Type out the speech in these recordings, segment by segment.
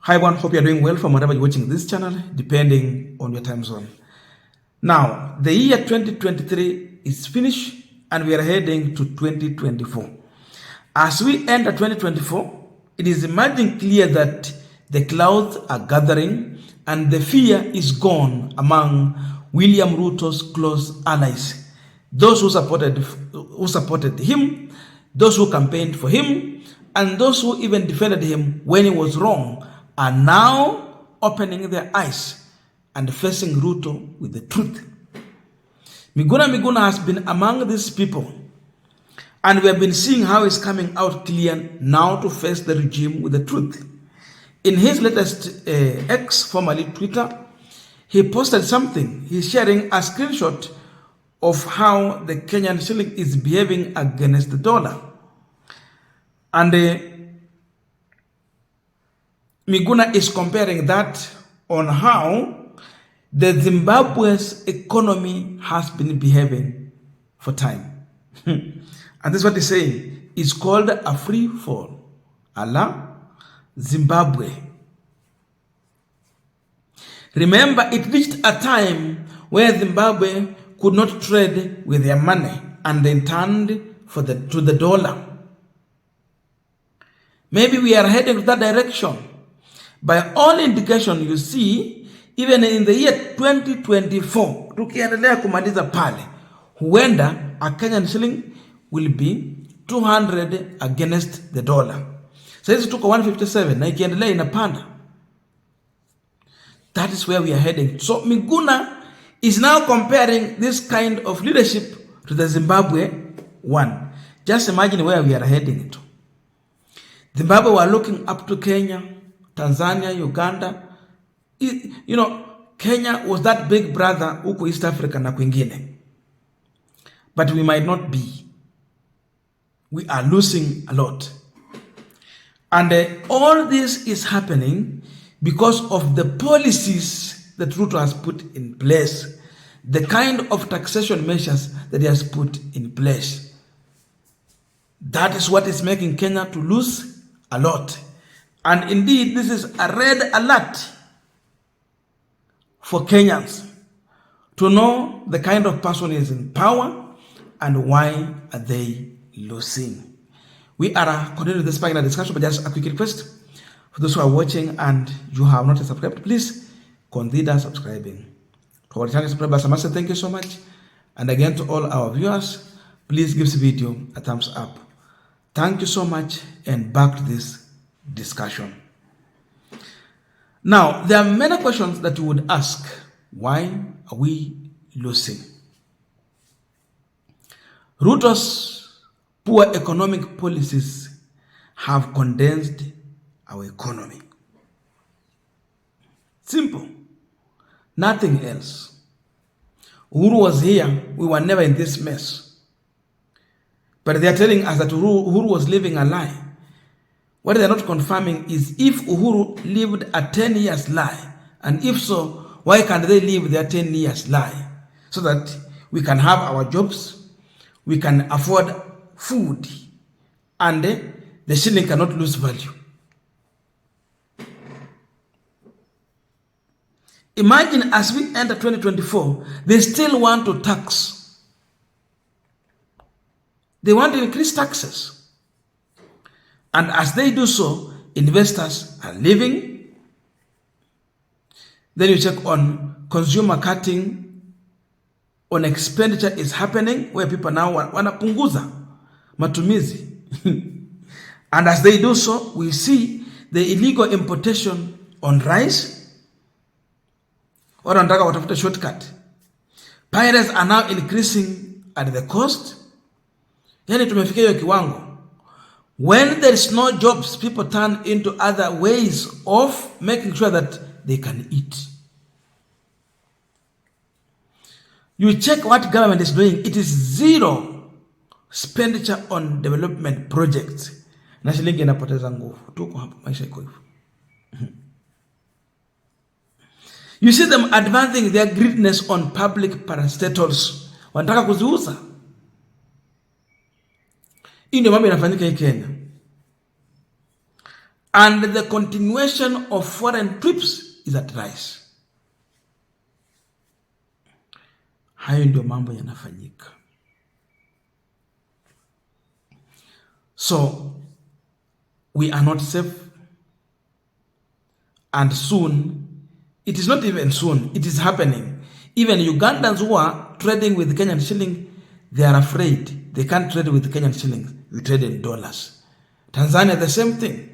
Hi everyone, hope you're doing well from wherever you're watching this channel, depending on your time zone. Now, the year 2023 is finished and we are heading to 2024. As we enter 2024, it is emerging clear that the clouds are gathering and the fear is gone among William Ruto's close allies. Those who supported him, those who campaigned for him, and those who even defended him when he was wrong are now opening their eyes and facing Ruto with the truth. Miguna has been among these people, and we have been seeing how he's coming out clear now to face the regime with the truth. In his latest X, formerly Twitter, he posted something. He's sharing a screenshot of how the Kenyan shilling is behaving against the dollar. And Miguna is comparing that on how the Zimbabwe's economy has been behaving for time. And this is what he's saying. It's called a free fall a la Zimbabwe. Remember, it reached a time where Zimbabwe could not trade with their money and they turned to the dollar. Maybe we are heading to that direction. By all indication, you see, even in the year 2024, tukiendelea kumaliza pale, huenda a Kenyan shilling will be 200 against the dollar. So hizi tuko 157 na ikiendelea inapanda. That is where we are heading. So Miguna is now comparing this kind of leadership to the Zimbabwe one. Just imagine where we are heading to. Zimbabwe were looking up to Kenya, Tanzania, Uganda. You know, Kenya was that big brother huko East Africa na kwingine. But we might not be. We are losing a lot. And all this is happening because of the policies that Ruto has put in place, the kind of taxation measures that he has put in place. That is what is making Kenya to lose a lot. And indeed, this is a red alert for Kenyans to know the kind of person is in power and why are they losing. We are continuing this particular discussion, but just a quick request for those who are watching and you have not subscribed, please consider subscribing. To our channel subscribers, I must say thank you so much. And again, to all our viewers, please give this video a thumbs up. Thank you so much, and back to this discussion. Now, there are many questions that you would ask. Why are we losing? Ruto's poor economic policies have condensed our economy. Simple. Nothing else. Uhuru was here, we were never in this mess. But they are telling us that Uhuru was living a lie. What they are not confirming is if Uhuru lived a 10 years lie, and if so, why can't they live their 10 years lie? So that we can have our jobs, we can afford food, and the shilling cannot lose value. Imagine as we enter 2024, they still want to tax. They want to increase taxes. And as they do so, investors are leaving. Then you check on consumer cutting, on expenditure is happening, where people now wanapunguza matumizi. And as they do so, we see the illegal importation on rice. Or wanataka watafute shortcut. Pirates are now increasing at the cost. Yani tumefikia hiyo kiwango. When there is no jobs, people turn into other ways of making sure that they can eat. You check what government is doing, it is zero expenditure on development projects. Na shilingi inapoteza nguvu. Tuko hapo, maisha iko hivyo. You see them advancing their greediness on public parastatals. Wanataka kuziuza. Hii ndio mambo yanafanyika hii Kenya. and the continuation of foreign trips is at rise. Hayo ndio mambo yanafanyika. So we are not safe, and soon, it is not even soon, it is happening. Even Ugandans who are trading with Kenyan shilling, they are afraid. They can't trade with Kenyan shillings. We trade in dollars. Tanzania, the same thing.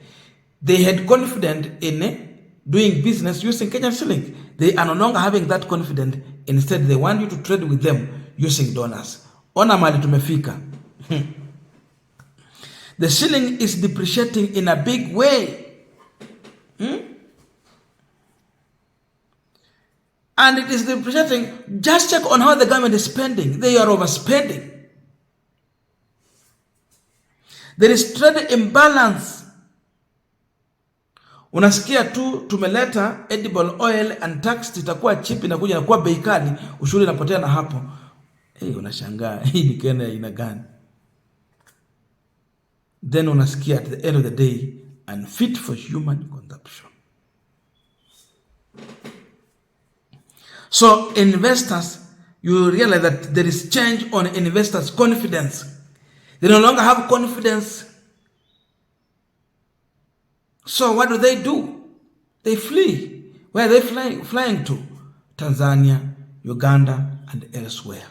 They had confidence in doing business using Kenyan shilling. They are no longer having that confidence. Instead, they want you to trade with them using dollars. Ona mali tumefika. The shilling is depreciating in a big way. And it is depreciating. Just check on how the government is spending. They are overspending. There is trade imbalance. Unasikia tu tumeleta edible oil and tax itakuwa cheap, inakuja inakuwa bei kali, ushuru inapotea na hapo. Unashangaa hii ni Kenya ina gani? Then unasikia at the end of the day, unfit for human consumption. So investors, you realize that there is change on investors' confidence. They no longer have confidence. So what do? They flee. Where are they flying to? Tanzania, Uganda, and elsewhere.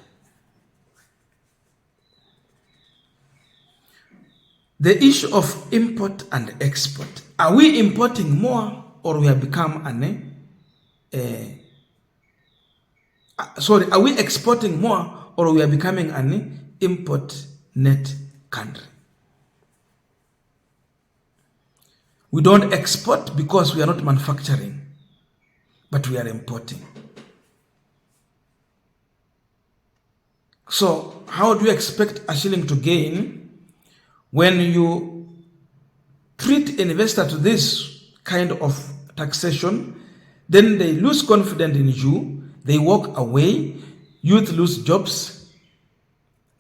The issue of import and export. Are we importing more, or we have become are we exporting more, or we are becoming an import net country? We don't export because we are not manufacturing, but we are importing. So how do you expect a shilling to gain when you treat investors to this kind of taxation? Then they lose confidence in you. They walk away, youth lose jobs,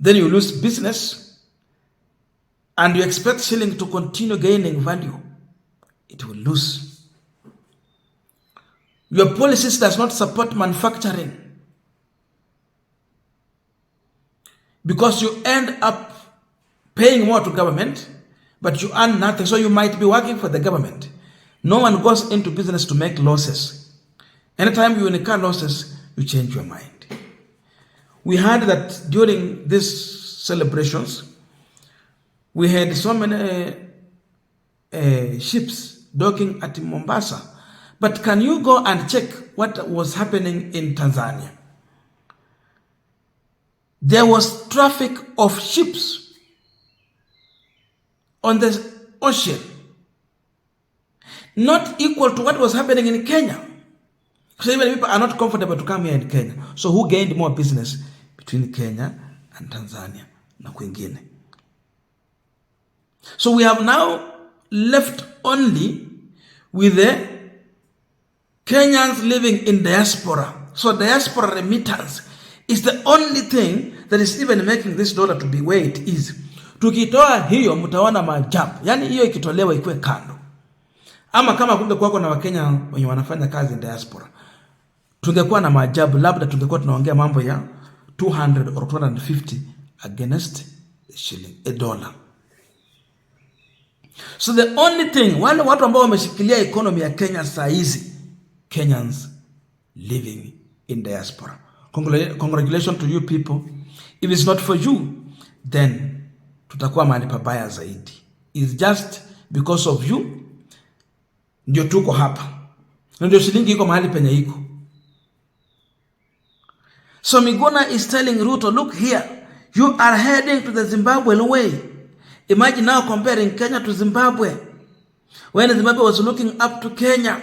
then you lose business, and you expect shilling to continue gaining value. It will lose. Your policies does not support manufacturing, because you end up paying more to government, but you earn nothing. So you might be working for the government. No one goes into business to make losses. Anytime you incur losses, you change your mind. We heard that during these celebrations, we had so many ships docking at Mombasa. But can you go and check what was happening in Tanzania? There was traffic of ships on the ocean, not equal to what was happening in Kenya. So even people are not comfortable to come here in Kenya. So who gained more business between Kenya and Tanzania na kwingine? So we have now left only with the Kenyans living in diaspora. So diaspora remittance is the only thing that is even making this dollar to be where it is. Tukitoa hiyo mtaona maajabu. Yani hiyo ikitolewa ikuwe kando. Ama kama kungekuwa na Wakenya wenye wanafanya kazi in diaspora, tungekuwa na maajabu. Labda tungekuwa tunaongea mambo ya 200 or 250 against the shilling, a dollar. So the only thing, wale watu ambao wameshikilia economy ya Kenya saa hizi, Kenyans living in diaspora. Congratulations to you people. If it's not for you, then tutakuwa mahali pabaya zaidi. It's just because of you ndio tuko hapa. Ndio shilingi iko mahali penye iko. So Miguna is telling Ruto, look here, you are heading to the Zimbabwean way. Imagine now comparing Kenya to Zimbabwe. When Zimbabwe was looking up to Kenya,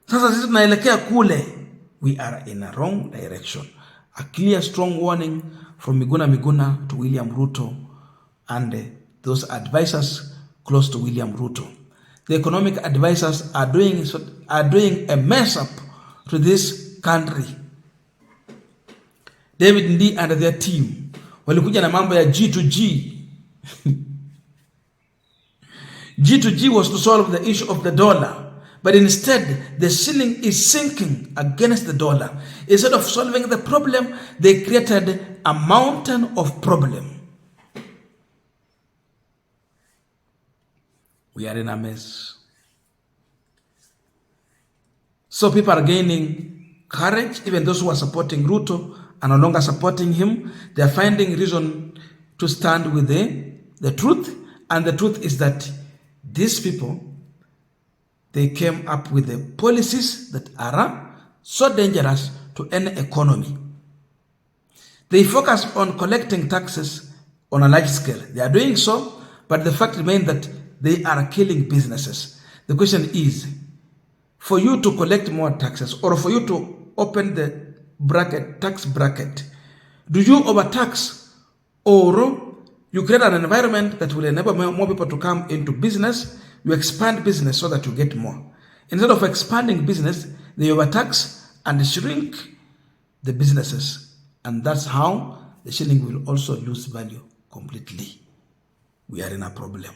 sasa sisi tunaelekea kule. We are in a wrong direction. A clear, strong warning from Miguna to William Ruto and those advisors close to William Ruto. The economic advisors are doing a mess up to this country. David Ndii and their team walikuja na mambo ya G2G. G2G was to solve the issue of the dollar, but instead the shilling is sinking against the dollar. Instead of solving the problem, they created a mountain of problem. We are in a mess. So people are gaining courage. Even those who are supporting Ruto are no longer supporting him. They are finding reason to stand with the truth. And the truth is that these people, they came up with the policies that are so dangerous to any economy. They focus on collecting taxes on a large scale. They are doing so, but the fact remains that they are killing businesses. The question is, for you to collect more taxes or for you to open the tax bracket, do you overtax or you create an environment that will enable more people to come into business? You expand business so that you get more. Instead of expanding business, they overtax and shrink the businesses. And that's how the shilling will also lose value completely. We are in a problem.